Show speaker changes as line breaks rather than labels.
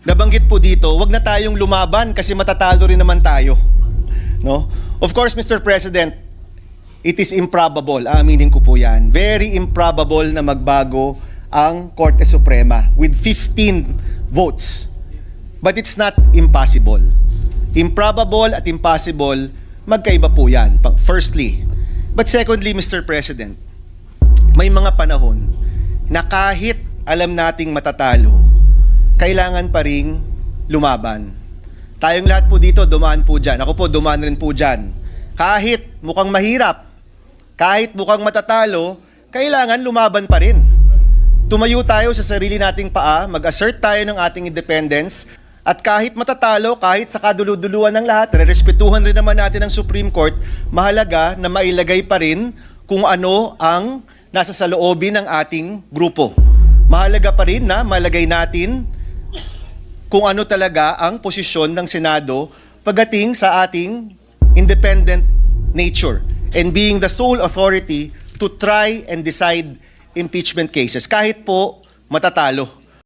nabanggit po dito, wag na tayong lumaban kasi matatalo rin naman tayo. No? Of course, Mr. President, it is improbable, aaminin ko po yan, very improbable na magbago ang Korte Suprema with 15 votes. But it's not impossible. Improbable at impossible, magkaiba po yan, firstly. But secondly, Mr. President, may mga panahon na kahit alam nating matatalo, kailangan pa ring lumaban. Tayong lahat po dito, dumaan po dyan. Ako po, dumaan rin po dyan. Kahit mukhang mahirap, kahit mukhang matatalo, kailangan lumaban pa rin. Tumayo tayo sa sarili nating paa, mag-assert tayo ng ating independence, at kahit matatalo, kahit sa kaduluduluan ng lahat, rerespetuhan rin naman natin ang Supreme Court, mahalaga na mailagay pa rin kung ano ang nasa saloobin ng ating grupo. Mahalaga pa rin na malagay natin kung ano talaga ang posisyon ng Senado pagdating sa ating independent nature and being the sole authority to try and decide impeachment cases kahit po matatalo.